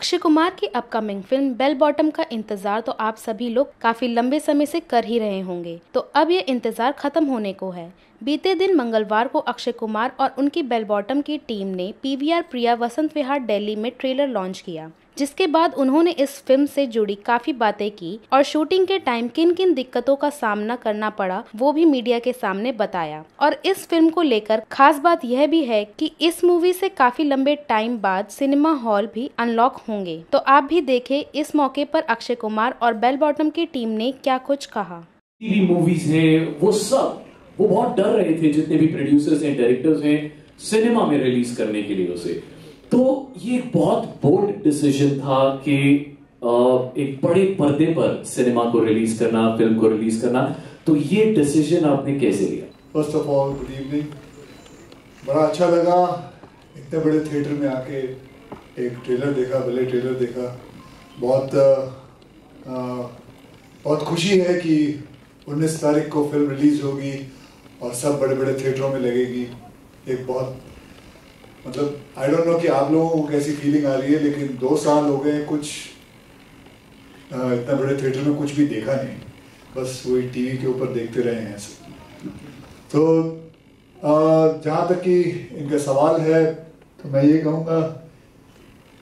अक्षय कुमार की upcoming film bell bottom का इंतजार तो आप सभी लोग काफी लंबे समय से कर ही रहे होंगे, तो अब ये इंतजार खत्म होने को है। बीते दिन मंगलवार को अक्षय कुमार और उनकी बेल बॉटम की टीम ने पीवीआर प्रिया वसंत विहार दिल्ली में ट्रेलर लॉन्च किया, जिसके बाद उन्होंने इस फिल्म से जुड़ी काफी बातें की और शूटिंग के टाइम किन किन दिक्कतों का सामना करना पड़ा वो भी मीडिया के सामने बताया। और इस फिल्म को लेकर खास बात यह भी है कि इस मूवी से काफी लंबे टाइम बाद सिनेमा हॉल भी अनलॉक होंगे, तो आप भी देखें इस मौके पर अक्षय कुमार और बेल बॉटम की टीम ने क्या कुछ कहा। टीवी मूवीज हैं वो बहुत डर रहे थे, जितने भी प्रोड्यूसर्स हैं, डायरेक्टर्स हैं, सिनेमा में रिलीज करने के लिए उसे। तो ये एक बहुत बोल्ड डिसीजन था कि एक बड़े पर्दे पर सिनेमा को रिलीज करना, फिल्म को रिलीज करना। तो ये डिसीजन आपने कैसे लिया? First of all good evening. बड़ा अच्छा लगा इतने बड़े थिएटर में आके एक ट्रेलर देखा, भले ट्रेलर देखा। बहुत खुशी है कि 19 तारीख को फिल्म रिलीज होगी और सब बड़े बड़े थिएटरों में लगेगी। एक बहुत मतलब आई डोंट नो कि आप लोगों को कैसी फीलिंग आ रही है, लेकिन 2 साल हो गए कुछ इतना बड़े थिएटर में कुछ भी देखा नहीं, बस वही टीवी के ऊपर देखते रहे हैं ऐसे। तो जहाँ तक कि इनका सवाल है तो मैं ये कहूँगा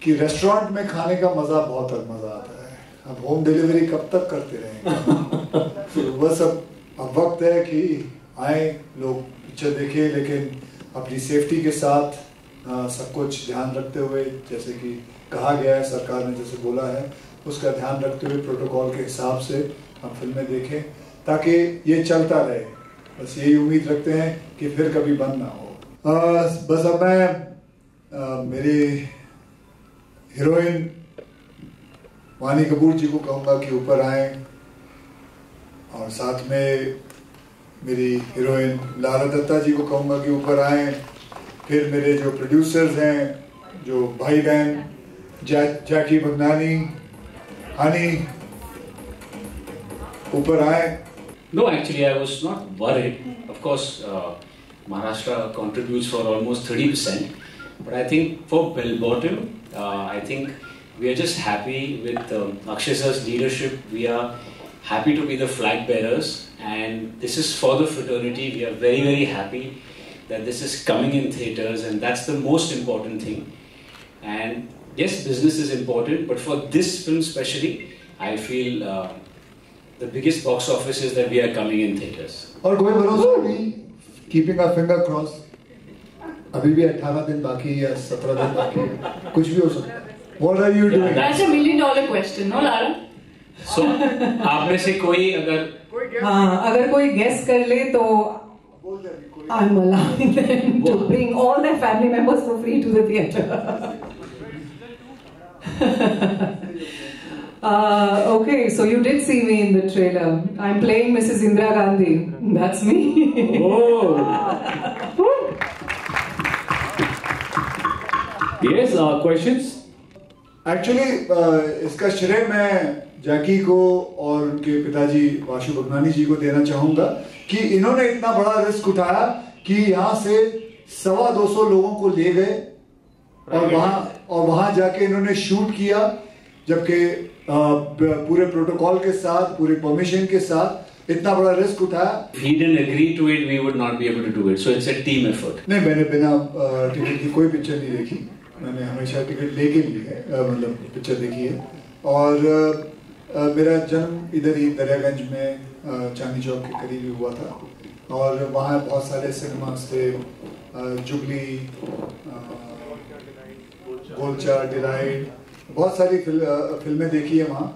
कि रेस्टोरेंट में खाने का मज़ा बहुत मज़ा आता है। अब होम डिलीवरी कब तक करते रहेंगे? तो बस अब वक्त है कि आए लोग पिक्चर देखें, लेकिन अपनी सेफ्टी के साथ सब कुछ ध्यान रखते हुए, जैसे कि कहा गया है, सरकार ने जैसे बोला है उसका ध्यान रखते हुए प्रोटोकॉल के हिसाब से हम फिल्में देखें ताकि ये चलता रहे। बस यही उम्मीद रखते हैं कि फिर कभी बंद ना हो। बस अब मैं मेरी हीरोइन वानी कपूर जी को कहूँगा कि ऊपर आए, और साथ में मेरी हीरोइन लारा दत्ता जी को कहूँगा कि ऊपर आए। फिर मेरे जो प्रोड्यूसर्स हैं, जो भाई बहन जैकी भगनानी, हनी, ऊपर आए। No, actually, I was not worried. Of course, Maharashtra contributes for almost 30%, but I think for Bell Bottom, I think we are just happy with Akshay sir's leadership. We are happy to be the flag bearers, and this is for the fraternity. We are very, very happy that this is coming in theaters, and that's the most important thing. And yes, business is important, but for this film especially, I feel the biggest box office is that we are coming in theaters. और कोई भरोसा नहीं, keeping our finger crossed. अभी भी 18 दिन बाकी है या 17 दिन बाकी है, कुछ भी हो सकता है। What are you doing? That's a $1 million question, no, Lara? So, आप में से कोई अगर कोई guess कर ले तो I'm allowing them to bring all their family members for free to the theater. Okay, so you did see me in the trailer. I'm playing Mrs. Indira Gandhi. That's me. Oh. Yes, questions? Actually, इसका श्रेय मैं जैकी को और उनके पिताजी वाशु भगनानी जी को देना चाहूंगा कि इन्होंने इतना बड़ा रिस्क उठाया कि यहाँ से 250 लोगों को ले गए और वहां जाके इन्होंने शूट किया, जबकि पूरे प्रोटोकॉल के साथ, पूरे परमिशन के साथ इतना बड़ा रिस्क उठाया। If he didn't agree to it, we would not be able to do it. So it's a team effort. नहीं, मैंने बिना टिकट की कोई पिक्चर नहीं देखी। मैंने हमेशा टिकट लेके ली है, मतलब पिक्चर देखी है। और मेरा जन्म इधर ही दरियागंज में चांदनी चौक के करीब ही हुआ था, और वहाँ बहुत सारे सिनेमास थे, जुबली, गोलचा, डिलाइट, बहुत सारी फिल्में देखी है वहाँ।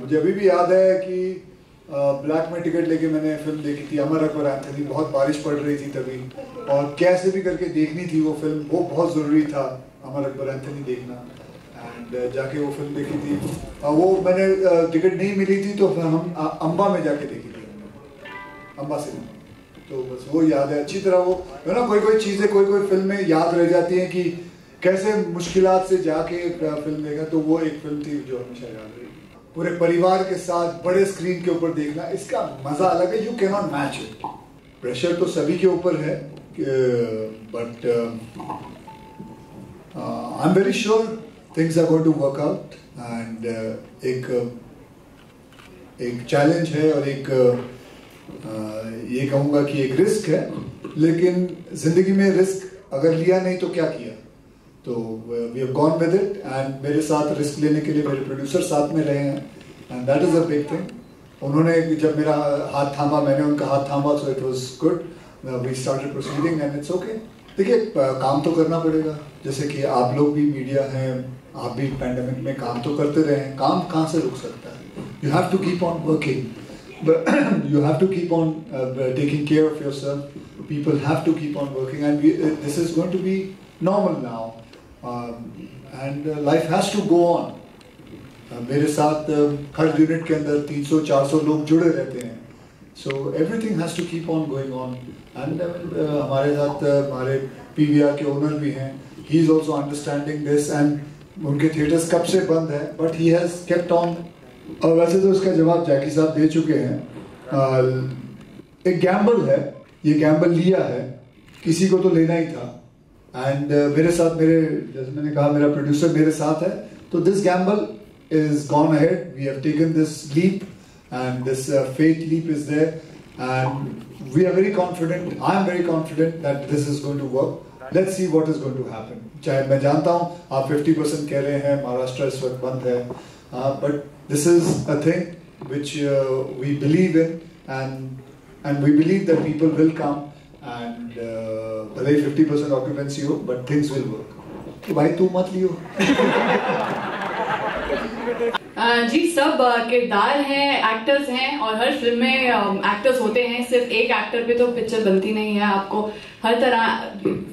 मुझे अभी भी याद है कि ब्लैक में टिकट लेके मैंने फिल्म देखी थी अमर अकबर एंथनी। बहुत बारिश पड़ रही थी तभी, और कैसे भी करके देखनी थी वो फिल्म। वो बहुत ज़रूरी था अमर अकबर एंथनी देखना, एंड जाके वो फिल्म देखी थी। वो मैंने टिकट नहीं मिली थी तो हम अम्बा में जाके देखी थी, अम्बा सिनेमा। तो बस वो याद है अच्छी तरह। वो है ना, कोई चीज़ें, कोई फिल्में याद रह जाती हैं कि कैसे मुश्किलात से जाके फिल्म देखा। तो वो एक फिल्म थी जो हमेशा याद रही। पूरे परिवार के साथ बड़े स्क्रीन के ऊपर देखना, इसका मजा अलग है। You can not match it. Pressure तो सभी के ऊपर है, but I am very sure things are going to work out and एक चैलेंज है और एक ये कहूँगा कि एक रिस्क है, लेकिन जिंदगी में रिस्क अगर लिया नहीं तो क्या किया, तो we have gone with it and मेरे साथ रिस्क लेने के लिए मेरे प्रोड्यूसर साथ में रहे हैं and that is a big thing. उन्होंने जब मेरा हाथ थामा, मैंने उनका हाथ थामा, so it was good, we started proceeding and it's okay. देखिए काम तो करना पड़ेगा, जैसे कि आप लोग भी मीडिया हैं, आप भी पैंडेमिक में काम तो करते रहे हैं, काम कहाँ से रुक सकता है? You have to keep on working, but you have to keep on taking care of yourself. People have to keep on working, and this is going to be normal now, and life has to go on. मेरे साथ हर unit के अंदर 300-400 लोग जुड़े रहते हैं, so everything has to keep on going on. And हमारे साथ हमारे PVR के ओनर भी हैं, he is also understanding this, and उनके थिएटर्स कब से बंद है, but he has kept on. और वैसे तो इसका जवाब जैकी साहब दे चुके हैं। एक गैम्बल है, ये गैम्बल लिया है, किसी को तो लेना ही था, एंड मेरे साथ, मेरे जैसे मैंने कहा मेरा प्रोड्यूसर मेरे साथ है, तो this Gamble is gone ahead. We have taken this leap, and this faith leap is there, and we are very confident. I am very confident that this is going to work. Let's see what is going to happen. चाहे मैं जानता हूँ आप 50% कह रहे हैं महाराष्ट्र इस वक्त बंद है, but this is a thing which we believe in, and we believe that people will come, and भले 50% occupancy हो, but things will work. तो भाई तू मत लियो। जी सब किरदार हैं, एक्टर्स हैं, और हर फिल्म में एक्टर्स होते हैं, सिर्फ एक एक्टर पे तो पिक्चर बनती नहीं है। आपको हर तरह,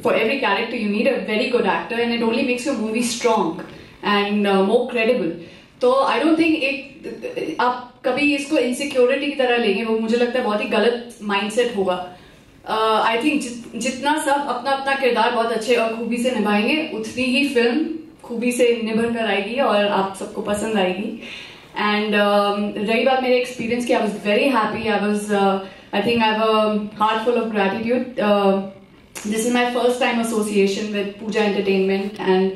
for every character you need a very good actor, and it only makes your movie strong and more credible. तो आई डोंट थिंक आप कभी इसको इनसिक्योरिटी की तरह लेंगे, वो मुझे लगता है बहुत ही गलत माइंडसेट होगा। आई थिंक जितना सब अपना अपना किरदार बहुत अच्छे और खूबी से निभाएंगे, उतनी ही फिल्म खूबी से निभर कर आएगी और आप सबको पसंद आएगी। एंड रही बात मेरे एक्सपीरियंस की, I was very happy, I think I have a heart full of gratitude. This is my first time association with Pooja entertainment, and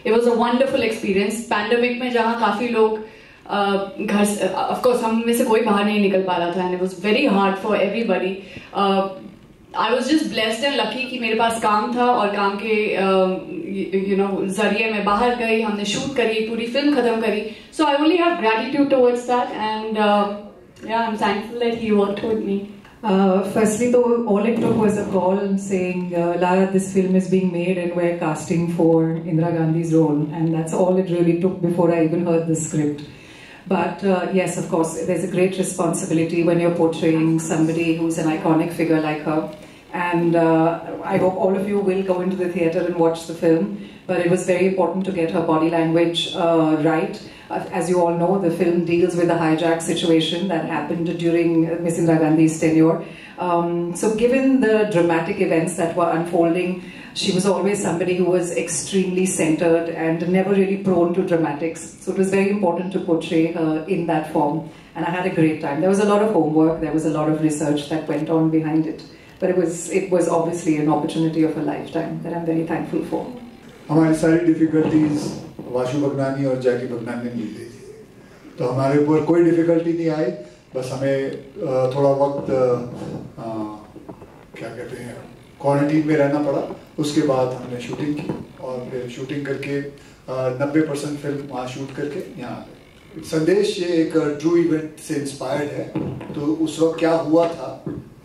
it was a wonderful experience. Pandemic में जहाँ काफी लोग घर से, ऑफकोर्स हम में से कोई बाहर नहीं निकल पा रहा था, and it was very hard for everybody. I was just blessed and lucky कि मेरे पास काम था, और काम के जरिए मैं बाहर गई, हमने शूट करी, पूरी फिल्म खत्म करी। So I only have gratitude towards that, and I am thankful that he worked with me. Firstly, though, all it took was a call saying, Lara, this film is being made and we're casting for Indira Gandhi's role, and that's all it really took before I even heard the script. But yes, of course, there's a great responsibility when you're portraying somebody who's an iconic figure like her. And I hope all of you will go into the theatre and watch the film. But it was very important to get her body language right. As you all know, the film deals with the hijack situation that happened during Miss Indira Gandhi's tenure. So given the dramatic events that were unfolding, she was always somebody who was extremely centered and never really prone to dramatics. So it was very important to portray her in that form. And I had a great time. There was a lot of homework, there was a lot of research that went on behind it. But it was obviously an opportunity of a lifetime that I'm very thankful for. हमारी सारी difficulties Vashu Bhagnani और जैकी भगनानी ने ली थी, तो हमारे ऊपर कोई difficulty नहीं आई। बस हमें थोड़ा वक्त क्या कहते हैं क्वारंटीन में रहना पड़ा। उसके बाद हमने शूटिंग की, और फिर शूटिंग करके 90% फिल्म वहाँ शूट करके यहाँ आ गए। संदेश ये एक ट्रू इवेंट से इंस्पायर्ड है, तो उस वक्त क्या हुआ था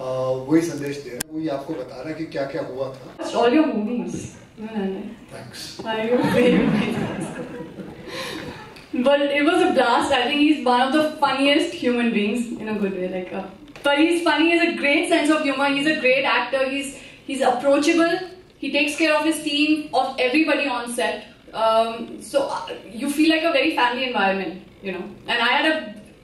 वही संदेश दे रहा है, वही आपको बता रहा है कि क्या क्या हुआ था। All your movies. Thanks. But it was a blast. I think he's one of the funniest human beings in a good way. But he's funny. He has a great sense of humor. He's a great actor. He's approachable. He takes care of his team, of everybody on set. So you feel like a very family environment, And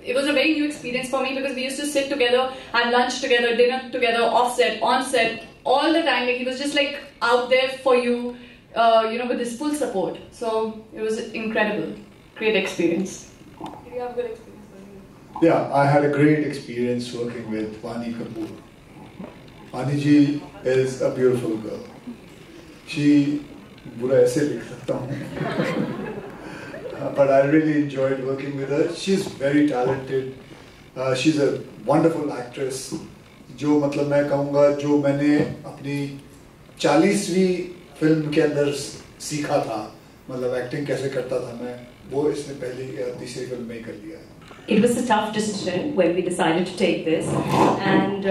it was a very new experience for me, because we used to sit together, have lunch together, dinner together, off set, on set, all the time. He was just out there for you, with his full support. So it was incredible, great experience. Did you have a good experience? Yeah, I had a great experience working with Vani Kapoor. Vani ji is a beautiful girl. She, बुरा ऐसे लिख सकता हूँ, but I really enjoyed working with her. She's very talented. She's a wonderful actress. जो मतलब मैं कहूँगा जो मैंने अपनी 40वीं फिल्म के अंदर सीखा था, मतलब एक्टिंग कैसे करता था मैं, वो इसने पहली या तीसरी फिल्म में ही कर लिया है. It was a tough decision when we decided to take this, and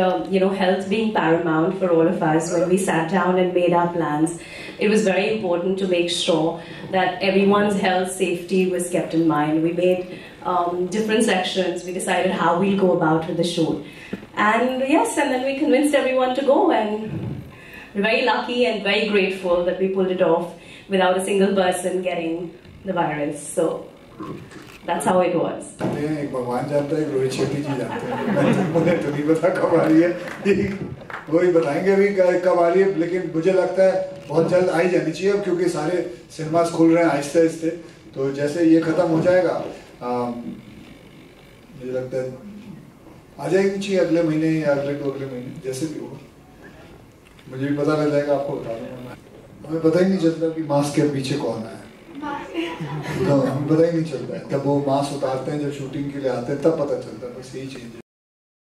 health being paramount for all of us. When we sat down and made our plans, it was very important to make sure that everyone's health safety was kept in mind. We made different sections. We decided how we'll go about with the shoot, and then we convinced everyone to go, and we're very lucky and very grateful that we pulled it off without a single person getting the virus. So that's how it was. एक भगवान जानता है, रोहित शेट्टी जी जानते हैं. मुझे तो नहीं पता कब आ रही है, वही बताएंगे अभी कब आ रही है, लेकिन मुझे लगता है बहुत जल्द आ ही जानी चाहिए, क्योंकि सारे सिनेमास खुल रहे हैं आहिस्ते आहिस्ते. तो जैसे ये खत्म हो जाएगा, मुझे लगता है आ जाएगी चाहिए अगले महीने या अगले महीने, जैसे भी हो. मुझे भी पता लग जाएगा, आपको बता दूंगा. हमें पता ही नहीं चलता कि मास्क के पीछे कौन है. तो हमें पता ही नहीं चलता है. जब वो मास्क उतारते हैं, जब शूटिंग के लिए आते हैं, तब पता चलता है. बस यही चीज है.